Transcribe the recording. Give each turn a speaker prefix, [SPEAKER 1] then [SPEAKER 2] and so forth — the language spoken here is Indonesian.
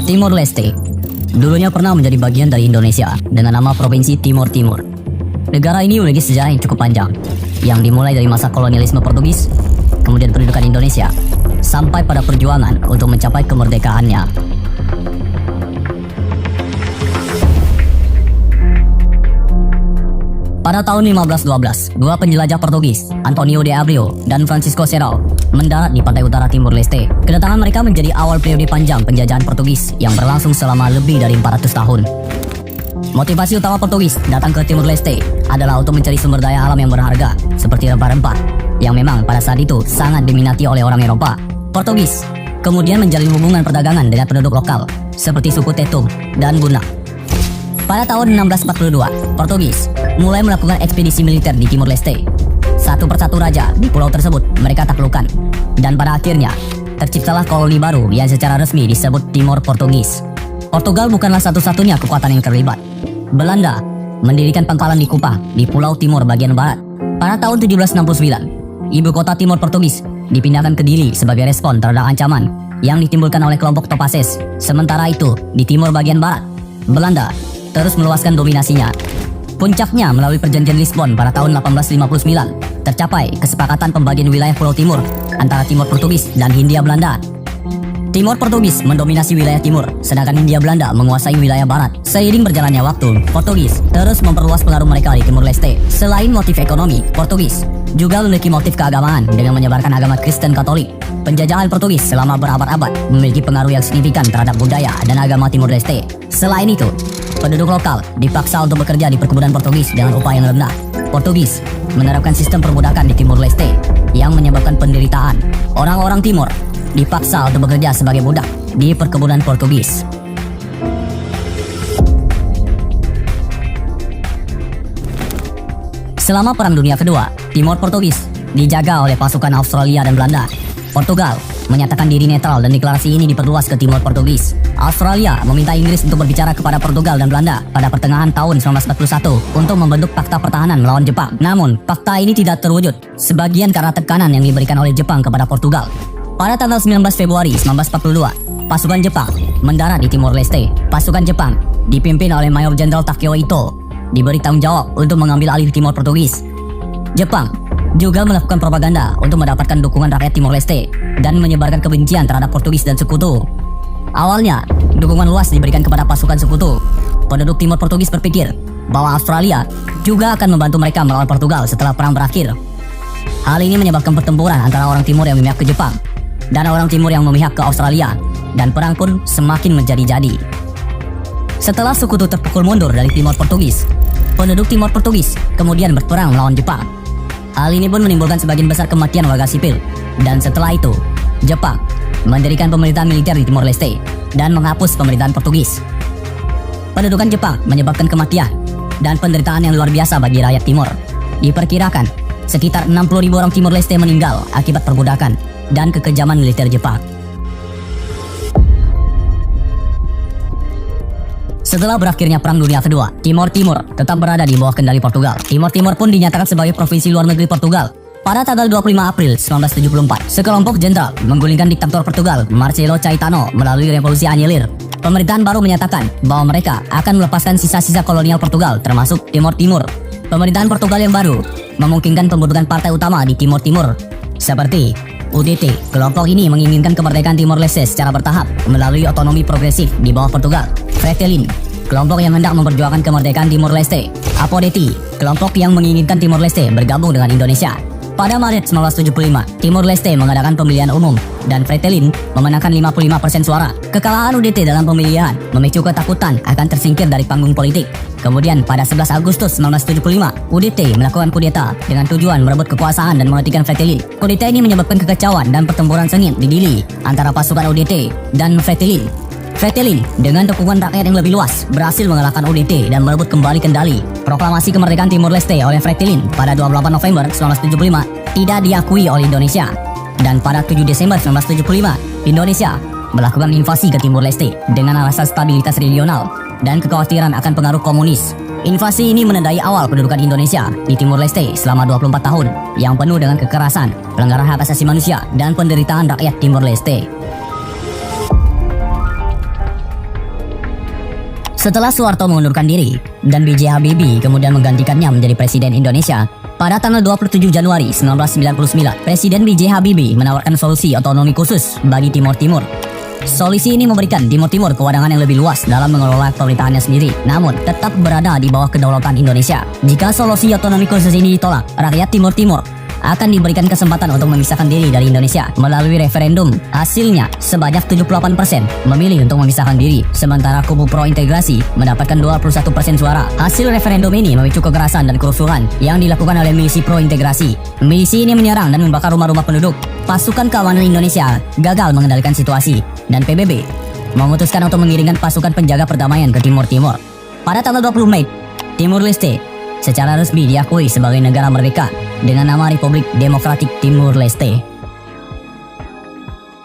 [SPEAKER 1] Timor Leste dulunya pernah menjadi bagian dari Indonesia dengan nama Provinsi Timor Timur. Negara ini memiliki sejarah yang cukup panjang, yang dimulai dari masa kolonialisme Portugis, kemudian pendudukan Indonesia, sampai pada perjuangan untuk mencapai kemerdekaannya. Pada tahun 1512, dua penjelajah Portugis, Antonio de Abreu dan Francisco Serrao, mendarat di pantai utara Timor Leste. Kedatangan mereka menjadi awal periode panjang penjajahan Portugis yang berlangsung selama lebih dari 400 tahun. Motivasi utama Portugis datang ke Timor Leste adalah untuk mencari sumber daya alam yang berharga, seperti rempah-rempah, yang memang pada saat itu sangat diminati oleh orang Eropa. Portugis kemudian menjalin hubungan perdagangan dengan penduduk lokal, seperti suku Tetum dan Buna. Pada tahun 1642, Portugis mulai melakukan ekspedisi militer di Timor Leste. Satu persatu raja di pulau tersebut mereka taklukkan, dan pada akhirnya terciptalah koloni baru yang secara resmi disebut Timor Portugis. Portugal bukanlah satu-satunya kekuatan yang terlibat. Belanda mendirikan pangkalan di Kupang di Pulau Timor bagian barat. Pada tahun 1769, ibu kota Timor Portugis dipindahkan ke Dili sebagai respon terhadap ancaman yang ditimbulkan oleh kelompok Topases. Sementara itu, di Timor bagian barat, Belanda terus meluaskan dominasinya. Puncaknya melalui perjanjian Lisbon pada tahun 1859, tercapai kesepakatan pembagian wilayah Pulau Timur antara Timor Portugis dan Hindia Belanda. Timor Portugis mendominasi wilayah timur, sedangkan Hindia Belanda menguasai wilayah barat. Seiring berjalannya waktu, Portugis terus memperluas pengaruh mereka di Timor Leste. Selain motif ekonomi, Portugis juga memiliki motif keagamaan dengan menyebarkan agama Kristen Katolik. Penjajahan Portugis selama berabad-abad memiliki pengaruh yang signifikan terhadap budaya dan agama Timor Leste. Selain itu, penduduk lokal dipaksa untuk bekerja di perkebunan Portugis dengan upah yang rendah. Portugis menerapkan sistem perbudakan di Timor Leste yang menyebabkan penderitaan. Orang-orang Timor dipaksa untuk bekerja sebagai budak di perkebunan Portugis. Selama Perang Dunia Kedua, Timor Portugis dijaga oleh pasukan Australia dan Belanda. Portugal menyatakan diri netral dan deklarasi ini diperluas ke Timor Portugis. Australia meminta Inggris untuk berbicara kepada Portugal dan Belanda pada pertengahan tahun 1941 untuk membentuk fakta pertahanan melawan Jepang. Namun, fakta ini tidak terwujud, sebagian karena tekanan yang diberikan oleh Jepang kepada Portugal. Pada tanggal 19 Februari 1942, pasukan Jepang mendarat di Timor Leste. Pasukan Jepang dipimpin oleh Mayor Jenderal Takeo Ito diberi tanggung jawab untuk mengambil alih Timor Portugis. Jepang juga melakukan propaganda untuk mendapatkan dukungan rakyat Timor Leste dan menyebarkan kebencian terhadap Portugis dan sekutu. Awalnya, dukungan luas diberikan kepada pasukan sekutu. Penduduk Timor Portugis berpikir bahwa Australia juga akan membantu mereka melawan Portugal setelah perang berakhir. Hal ini menyebabkan pertempuran antara orang Timur yang memihak ke Jepang dan orang Timur yang memihak ke Australia, dan perang pun semakin menjadi-jadi. Setelah sekutu terpukul mundur dari Timor Portugis, penduduk Timor Portugis kemudian berperang melawan Jepang. Hal ini pun menimbulkan sebagian besar kematian warga sipil, dan setelah itu, Jepang mendirikan pemerintahan militer di Timor Leste dan menghapus pemerintahan Portugis. Pendudukan Jepang menyebabkan kematian dan penderitaan yang luar biasa bagi rakyat Timor. Diperkirakan sekitar 60.000 orang Timor Leste meninggal akibat perbudakan dan kekejaman militer Jepang. Setelah berakhirnya Perang Dunia Kedua, Timor Timur tetap berada di bawah kendali Portugal. Timor Timur pun dinyatakan sebagai provinsi luar negeri Portugal. Pada tanggal 25 April 1974, sekelompok jenderal menggulingkan diktator Portugal, Marcelo Caetano, melalui revolusi anyelir. Pemerintahan baru menyatakan bahwa mereka akan melepaskan sisa-sisa kolonial Portugal, termasuk Timor Timur. Pemerintahan Portugal yang baru memungkinkan pembentukan partai utama di Timor Timur, seperti UDT. Kelompok ini menginginkan kemerdekaan Timor Leste secara bertahap melalui otonomi progresif di bawah Portugal. Fretilin, kelompok yang hendak memperjuangkan kemerdekaan Timor Leste. APODETI, kelompok yang menginginkan Timor Leste bergabung dengan Indonesia. Pada Maret 1975, Timor Leste mengadakan pemilihan umum dan Fretilin memenangkan 55% suara. Kekalahan UDT dalam pemilihan memicu ketakutan akan tersingkir dari panggung politik. Kemudian pada 11 Agustus 1975, UDT melakukan kudeta dengan tujuan merebut kekuasaan dan menghentikan Fretilin. Kudeta ini menyebabkan kekacauan dan pertempuran sengit di Dili antara pasukan UDT dan Fretilin. Fretilin dengan dukungan rakyat yang lebih luas berhasil mengalahkan UDT dan merebut kembali kendali. Proklamasi kemerdekaan Timor Leste oleh Fretilin pada 28 November 1975 tidak diakui oleh Indonesia. Dan pada 7 Desember 1975, Indonesia melakukan invasi ke Timor Leste dengan alasan stabilitas regional dan kekhawatiran akan pengaruh komunis. Invasi ini menandai awal pendudukan Indonesia di Timor Leste selama 24 tahun yang penuh dengan kekerasan, pelanggaran hak asasi manusia, dan penderitaan rakyat Timor Leste. Setelah Soeharto mengundurkan diri dan B.J. Habibie kemudian menggantikannya menjadi Presiden Indonesia, pada tanggal 27 Januari 1999, Presiden B.J. Habibie menawarkan solusi otonomi khusus bagi Timur Timur. Solusi ini memberikan Timur Timur kewenangan yang lebih luas dalam mengelola pemerintahannya sendiri, namun tetap berada di bawah kedaulatan Indonesia. Jika solusi otonomi khusus ini ditolak, rakyat Timur Timur akan diberikan kesempatan untuk memisahkan diri dari Indonesia melalui referendum. Hasilnya, sebanyak 78% memilih untuk memisahkan diri, sementara kubu pro-integrasi mendapatkan 21% suara. Hasil referendum ini memicu kekerasan dan kerusuhan yang dilakukan oleh milisi pro-integrasi. Milisi ini menyerang dan membakar rumah-rumah penduduk. Pasukan keamanan Indonesia gagal mengendalikan situasi, dan PBB memutuskan untuk mengirimkan pasukan penjaga perdamaian ke Timur Timur. Pada tanggal 20 Mei, Timur Leste secara resmi diakui sebagai negara merdeka dengan nama Republik Demokratik Timur Leste.